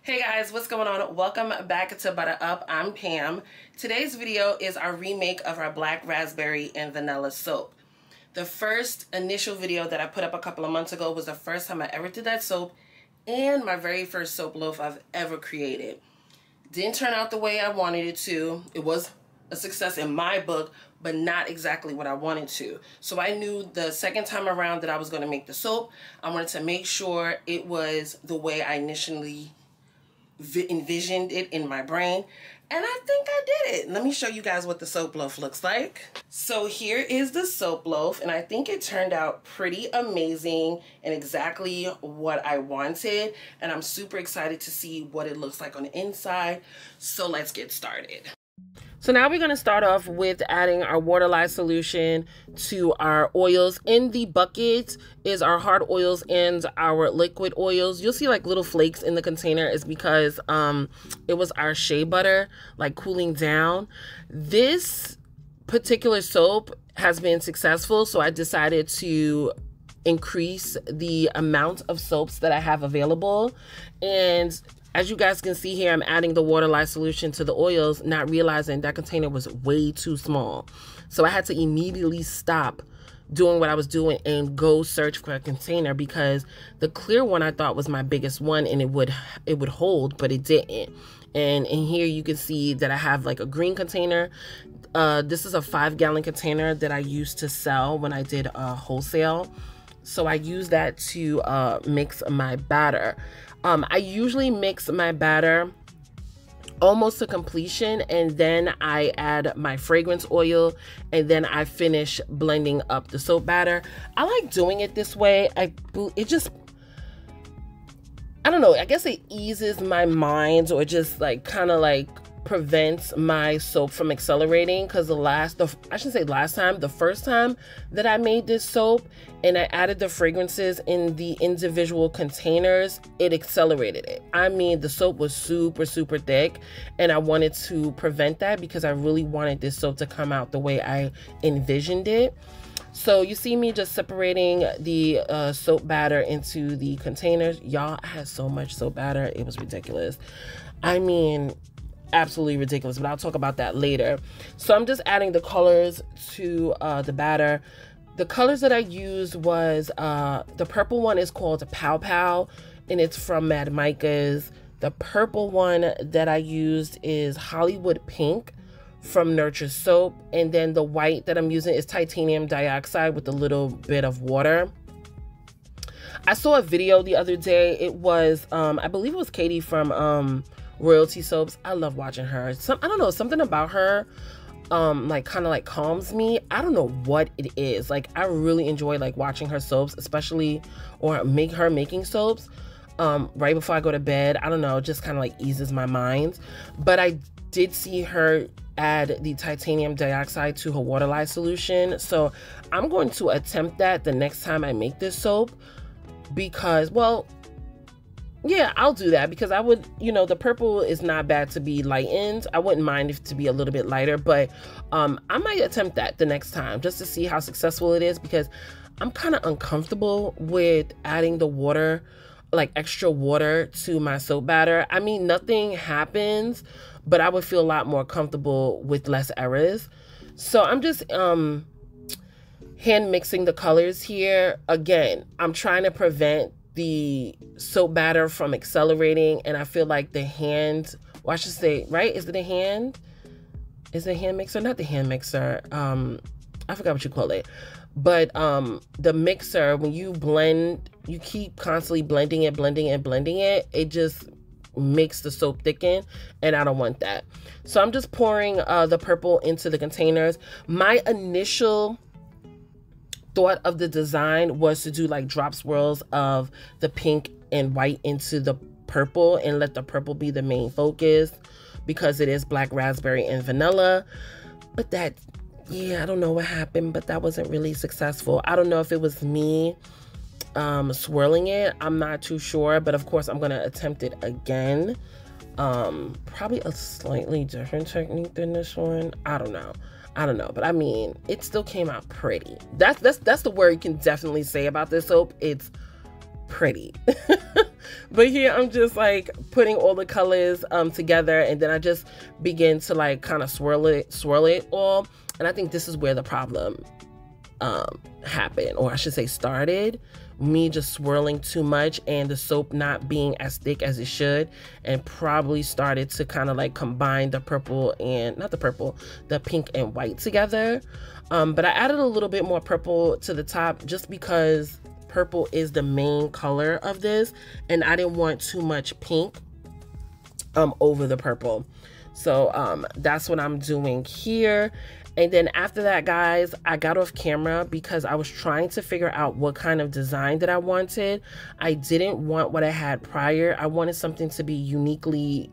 Hey guys, what's going on? Welcome back to Butta Up. I'm Pam. Today's video is our remake of our black raspberry and vanilla soap. The first initial video that I put up a couple of months ago was the first time I ever did that soap and my very first soap loaf I've ever created. Didn't turn out the way I wanted it to. It was a success in my book, but not exactly what I wanted to. So I knew the second time around that I was going to make the soap, I wanted to make sure it was the way I initially envisioned it in my brain, and I think I did it. Let me show you guys what the soap loaf looks like. So here is the soap loaf, and I think it turned out pretty amazing and exactly what I wanted, and I'm super excited to see what it looks like on the inside. So let's get started. So now we're going to start off with adding our water-lye solution to our oils. In the bucket is our hard oils and our liquid oils. You'll see like little flakes in the container is because it was our shea butter like cooling down. This particular soap has been successful, so I decided to increase the amount of soaps that I have available. And as you guys can see here, I'm adding the water-lye solution to the oils, not realizing that container was way too small. So I had to immediately stop doing what I was doing and go search for a container, because the clear one I thought was my biggest one and it would hold, but it didn't. And in here you can see that I have like a green container. This is a 5-gallon container that I used to sell when I did wholesale. So I use that to mix my batter. I usually mix my batter almost to completion, and then I add my fragrance oil, and then I finish blending up the soap batter. I like doing it this way. I don't know, I guess it eases my mind, or just like kind of like prevents my soap from accelerating, because the first time that I made this soap and I added the fragrances in the individual containers, it accelerated it. I mean, the soap was super thick, and I wanted to prevent that because I really wanted this soap to come out the way I envisioned it. So you see me just separating the soap batter into the containers. Y'all, I had so much soap batter, it was ridiculous. I mean, absolutely ridiculous, but I'll talk about that later. So I'm just adding the colors to the batter. The colors that I used was the purple one is called Pow Pow, and it's from Mad Micah's. The purple one that I used is Hollywood Pink from Nurture Soap, and then the white that I'm using is titanium dioxide with a little bit of water. I saw a video the other day. It was I believe it was Katie from Royalty Soaps. I love watching her. I don't know, something about her like kind of like calms me. I don't know what it is. Like, I really enjoy like watching her soaps, especially, or making soaps right before I go to bed. I don't know, it just kind of like eases my mind. But I did see her add the titanium dioxide to her water-lye solution, so I'm going to attempt that the next time I make this soap, because, well, yeah, I'll do that, because I would, you know, the purple is not bad to be lightened. I wouldn't mind if to be a little bit lighter, but I might attempt that the next time just to see how successful it is, because I'm kind of uncomfortable with adding the water, like extra water to my soap batter. I mean, nothing happens, but I would feel a lot more comfortable with less errors. So I'm just hand mixing the colors here. Again, I'm trying to prevent the soap batter from accelerating, and I feel like the hand, well, I should say, right? Is it a hand? Is it a hand mixer? Not the hand mixer. I forgot what you call it. But the mixer, when you blend, you keep constantly blending it, it just makes the soap thicken, and I don't want that. So I'm just pouring the purple into the containers. My initial thought of the design was to do like drop swirls of the pink and white into the purple, and let the purple be the main focus, because it is black raspberry and vanilla. But that, yeah, I don't know what happened, but that wasn't really successful. I don't know if it was me swirling it, I'm not too sure, but of course I'm gonna attempt it again. Probably a slightly different technique than this one. I don't know, but I mean, it still came out pretty. That's the word you can definitely say about this soap. It's pretty. But here I'm just like putting all the colors together, and then I just begin to like kind of swirl it all. And I think this is where the problem happened, or I should say started. Me just swirling too much and the soap not being as thick as it should, and probably started to kind of like combine the purple and the pink and white together. But I added a little bit more purple to the top just because purple is the main color of this, and I didn't want too much pink over the purple. So that's what I'm doing here. And then after that, guys, I got off camera because I was trying to figure out what kind of design that I wanted. I didn't want what I had prior. I wanted something to be uniquely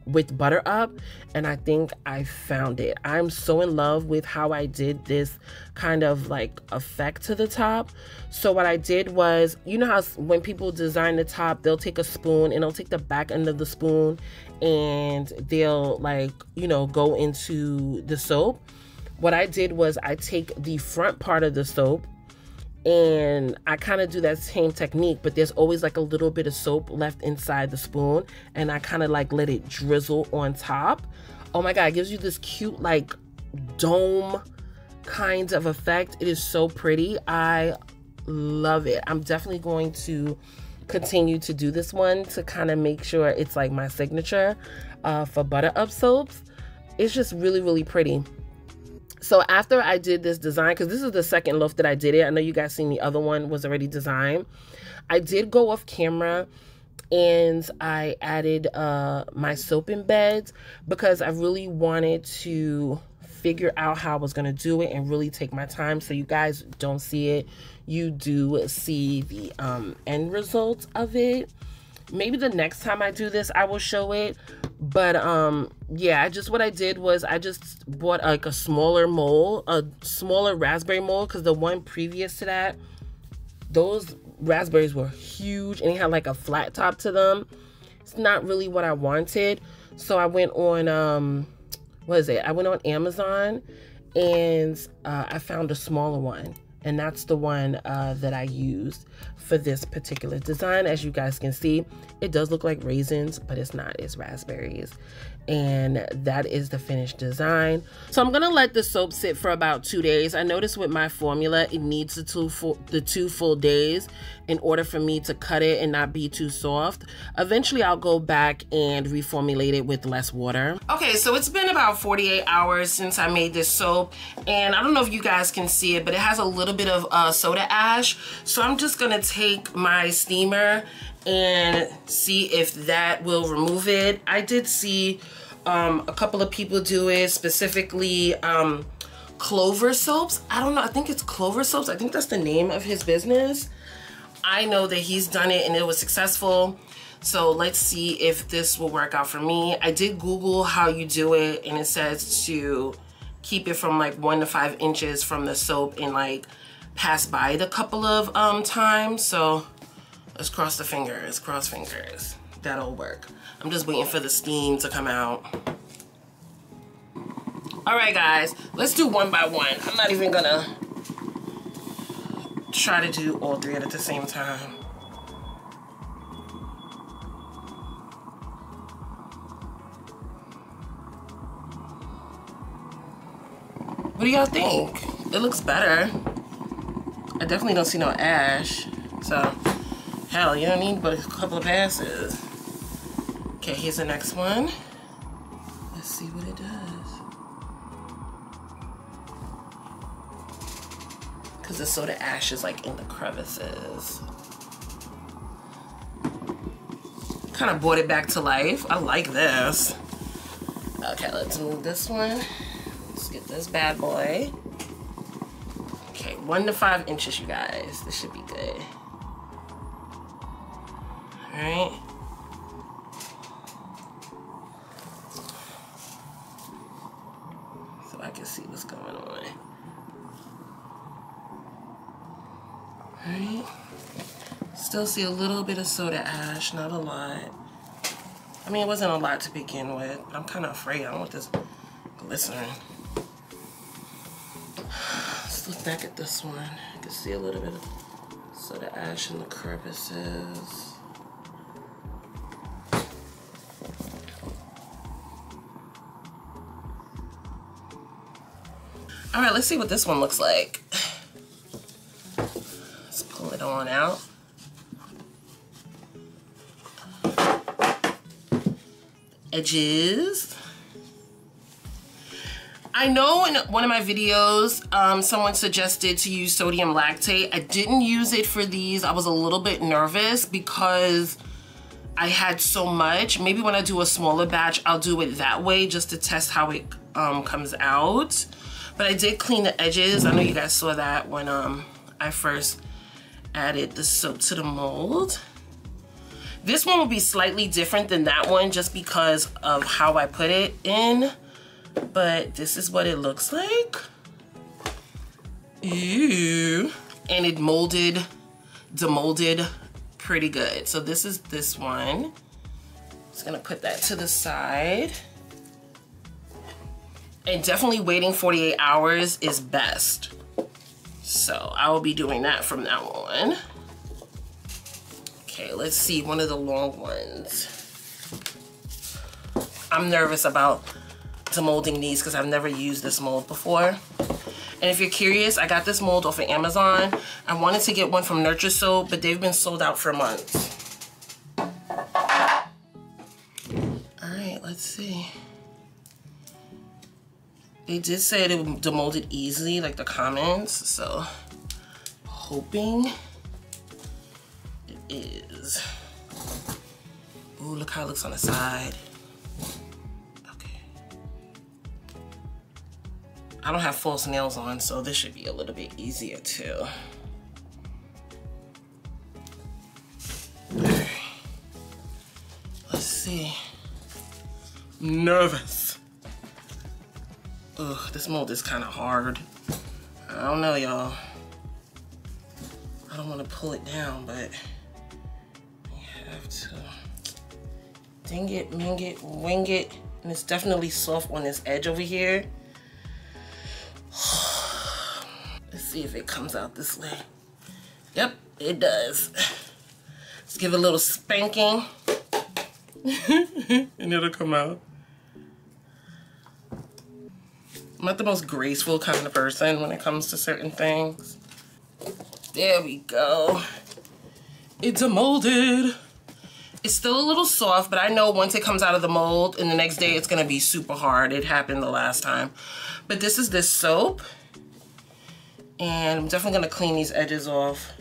with Butta Up, and I think I found it. I'm so in love with how I did this kind of like effect to the top. So what I did was, you know how when people design the top, they'll take a spoon and they'll take the back end of the spoon and they'll like, you know, go into the soap. What I did was I take the front part of the soap and I kind of do that same technique, but there's always like a little bit of soap left inside the spoon, and I kind of like let it drizzle on top. Oh my God, it gives you this cute like dome kind of effect. It is so pretty. I love it. I'm definitely going to continue to do this one to kind of make sure it's like my signature for Butta Up soaps. It's just really, really pretty. So after I did this design, because this is the second loaf that I did it, I know you guys seen the other one was already designed. I did go off camera and I added my soap embeds because I really wanted to figure out how I was going to do it and really take my time, so you guys don't see it. You do see the end result of it. Maybe the next time I do this, I will show it. But yeah, what I did was I just bought like a smaller mold, a smaller raspberry mold, because the one previous to that, those raspberries were huge and it had like a flat top to them. It's not really what I wanted. So I went on I went on Amazon and I found a smaller one, and that's the one that I used for this particular design. As you guys can see, it does look like raisins, but it's not, it's raspberries. And that is the finished design. So I'm gonna let the soap sit for about 2 days. I noticed with my formula, it needs the two full days in order for me to cut it and not be too soft. Eventually I'll go back and reformulate it with less water. Okay, so it's been about 48 hours since I made this soap, and I don't know if you guys can see it, but it has a little bit of soda ash. So I'm just gonna take my steamer and see if that will remove it. I did see a couple of people do it, specifically Clover Soaps. I don't know, I think it's Clover Soaps. I think that's the name of his business. I know that he's done it and it was successful. So let's see if this will work out for me. I did Google how you do it, and it says to keep it from like 1 to 5 inches from the soap and like pass by it a couple of times. So let's cross the fingers, cross fingers. That'll work. I'm just waiting for the steam to come out. All right, guys, let's do one by one. I'm not even gonna try to do all 3 at the same time. What do y'all think? It looks better. I definitely don't see no ash. So, hell, you don't need but a couple of passes. Okay, here's the next one. Let's see what it does. Because the soda ash is like in the crevices. Kind of brought it back to life. I like this. Okay, let's move this one. Let's get this bad boy. Okay, 1 to 5 inches, you guys. This should be good. All right. So I can see what's going on. All right. Still see a little bit of soda ash, not a lot. I mean, it wasn't a lot to begin with, but I'm kind of afraid. I don't want this glycerin. Let's look back at this one. I can see a little bit of soda ash in the crevices. All right, let's see what this one looks like. Let's pull it on out. Edges. I know in one of my videos, someone suggested to use sodium lactate. I didn't use it for these. I was a little bit nervous because I had so much. Maybe when I do a smaller batch, I'll do it that way just to test how it comes out. But I did clean the edges. I know you guys saw that when I first added the soap to the mold. This one will be slightly different than that one just because of how I put it in. But this is what it looks like. Ew. And it demolded pretty good. So this is this one. Just gonna put that to the side. And definitely waiting 48 hours is best. So I will be doing that from now on. Okay, let's see one of the long ones. I'm nervous about demolding these because I've never used this mold before. And if you're curious, I got this mold off of Amazon. I wanted to get one from Nurture Soap, but they've been sold out for months. All right, let's see. They did say it demolded easily, like the comments, so hoping it is. Ooh, look how it looks on the side. Okay. I don't have false nails on, so this should be a little bit easier too. Alright. Let's see. Nervous. Ugh, this mold is kind of hard. I don't know, y'all. I don't want to pull it down, but I have to. Ding it, ming it, wing it. And it's definitely soft on this edge over here. Let's see if it comes out this way. Yep, it does. Let's give it a little spanking. And it'll come out. I'm not the most graceful kind of person when it comes to certain things. There we go. It's demolded. It's still a little soft, but I know once it comes out of the mold and the next day it's gonna be super hard. It happened the last time. But this is this soap. And I'm definitely gonna clean these edges off.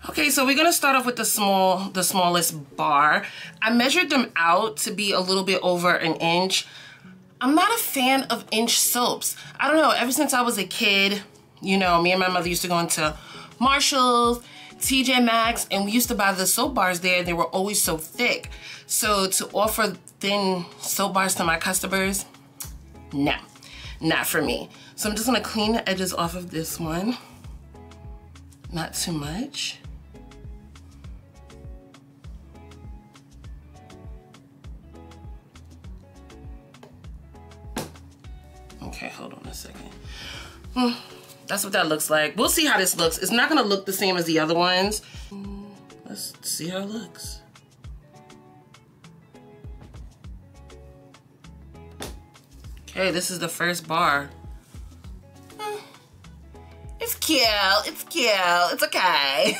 Okay, so we're gonna start off with the smallest bar. I measured them out to be a little bit over an inch. I'm not a fan of inch soaps. I don't know, ever since I was a kid, you know, me and my mother used to go into Marshall's, TJ Maxx, and we used to buy the soap bars there. They were always so thick. So to offer thin soap bars to my customers, no, not for me. So I'm just gonna clean the edges off of this one. Not too much. Okay, hold on a second. That's what that looks like. We'll see how this looks. It's not gonna look the same as the other ones. Let's see how it looks. Okay, this is the first bar. It's cute, it's cute, it's okay.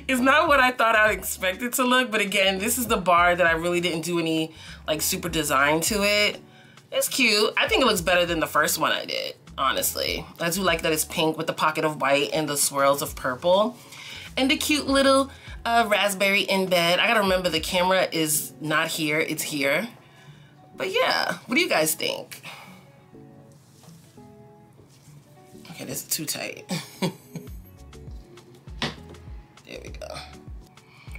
It's not what I thought I expected to look, but again, this is the bar that I really didn't do any like super design to it. It's cute. I think it looks better than the first one I did, honestly. I do like that it's pink with the pocket of white and the swirls of purple. And the cute little raspberry in bed. I gotta remember the camera is not here, it's here. But yeah, what do you guys think? Okay, this is too tight. There we go.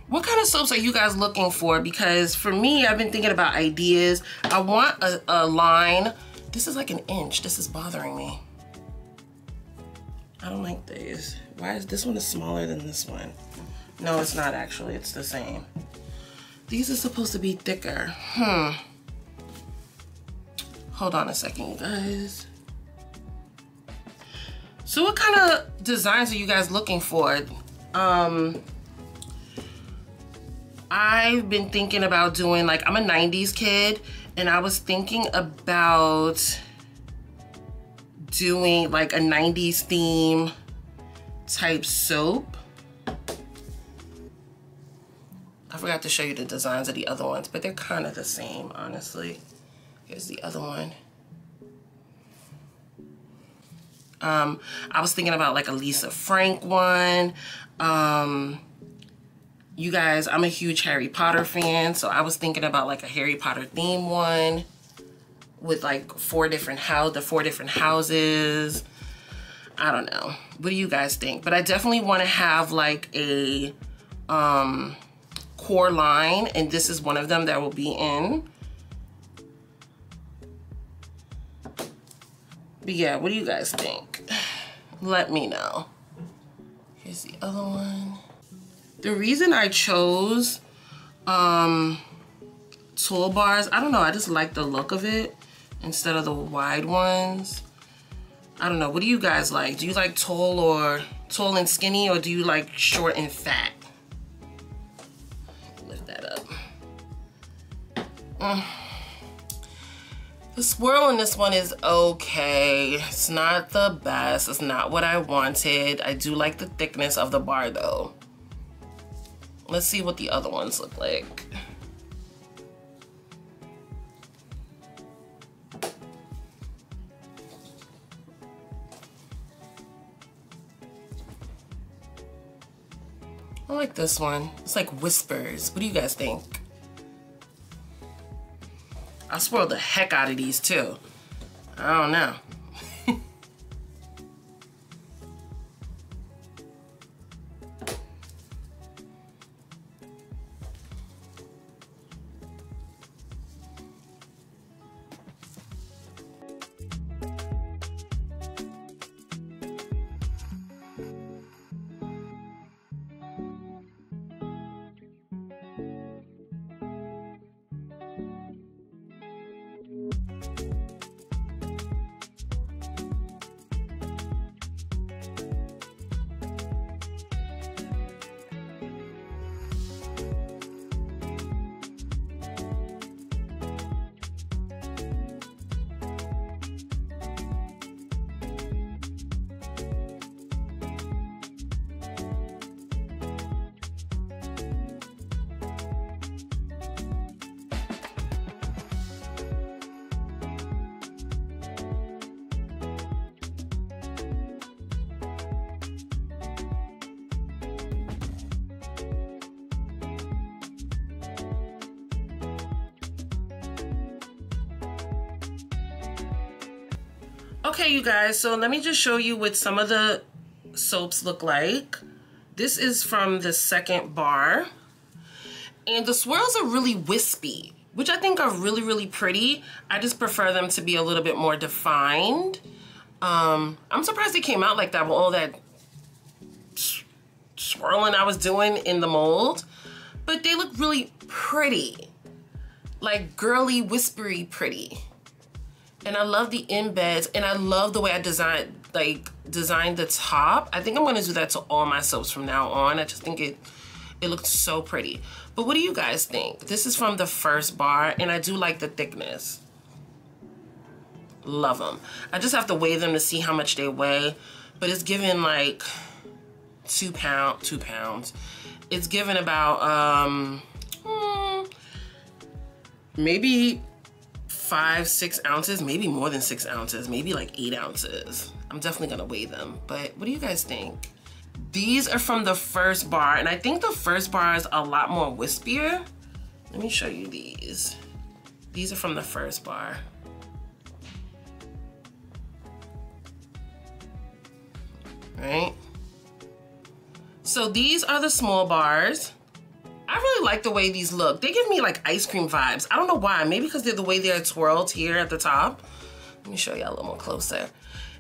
What kind of soaps are you guys looking for? Because for me, I've been thinking about ideas. I want a line. This is like an inch. This is bothering me. I don't like these. Why is this one is smaller than this one? No, it's not actually. It's the same. These are supposed to be thicker. Hold on a second, you guys. So what kind of designs are you guys looking for? I've been thinking about doing, like, I'm a 90s kid, and I was thinking about doing like a 90s theme type soap. I forgot to show you the designs of the other ones, but they're kind of the same, honestly. Here's the other one. I was thinking about like a Lisa Frank one. You guys, I'm a huge Harry Potter fan, so I was thinking about like a Harry Potter theme one with like the 4 different houses. I don't know. What do you guys think? But I definitely want to have like a core line, and this is one of them that will be in. But yeah, what do you guys think? Let me know. Here's the other one. The reason I chose toolbars, I don't know, I just like the look of it instead of the wide ones. I don't know, what do you guys like? Do you like tall and skinny, or do you like short and fat? Lift that up. The swirl in this one is okay. It's not the best. It's not what I wanted. I do like the thickness of the bar though. Let's see what the other ones look like. I like this one. It's like whispers. What do you guys think? I swirled the heck out of these too. I don't know. Okay, you guys, so let me just show you what some of the soaps look like. This is from the second bar. And the swirls are really wispy, which I think are really, really pretty. I just prefer them to be a little bit more defined. I'm surprised they came out like that with all that swirling I was doing in the mold. But they look really pretty. Like girly, whispery pretty. And I love the embeds, and I love the way I designed the top. I think I'm gonna do that to all my soaps from now on. I just think it looks so pretty. But what do you guys think? This is from the first bar, and I do like the thickness. Love them. I just have to weigh them to see how much they weigh, but it's given like 2 pounds. It's given about maybe 5-6 ounces, maybe more than 6 ounces, maybe like 8 ounces. I'm definitely gonna weigh them, but what do you guys think? These are from the first bar, and I think the first bar is a lot more wispier. Let me show you these. These are from the first bar. Right? So these are the small bars. I really like the way these look. They give me like ice cream vibes. I don't know why. Maybe because they're the way they're twirled here at the top. Let me show you a little more closer.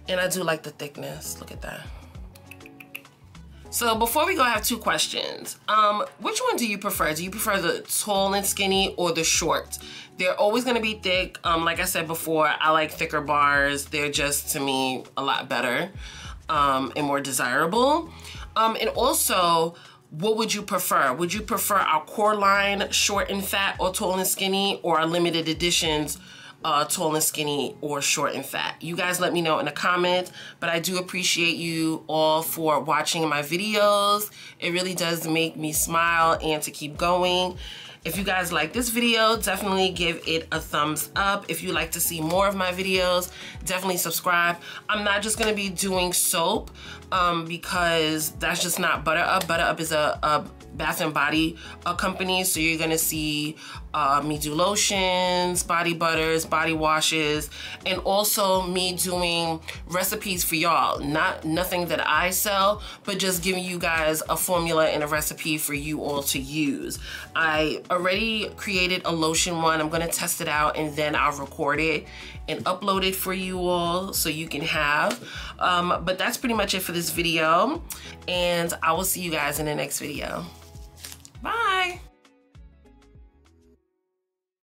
And I do like the thickness. Look at that. So before we go, I have 2 questions. Which one do you prefer? Do you prefer the tall and skinny or the short? They're always gonna be thick. Like I said before, I like thicker bars. They're just, to me, a lot better and more desirable. And also, what would you prefer? Would you prefer our core line, short and fat or tall and skinny, or our limited editions, tall and skinny or short and fat? You guys let me know in the comments, but I do appreciate you all for watching my videos. It really does make me smile and to keep going. If you guys like this video, definitely give it a thumbs up. If you like to see more of my videos, definitely subscribe. I'm not just gonna be doing soap because that's just not Butta Up. Butta Up is a bath and body company, so you're gonna see me do lotions, body butters, body washes, and also me doing recipes for y'all. Nothing that I sell, but just giving you guys a formula and a recipe for you all to use. I already created a lotion one. I'm gonna test it out and then I'll record it and upload it for you all so you can have. But that's pretty much it for this video, and I will see you guys in the next video.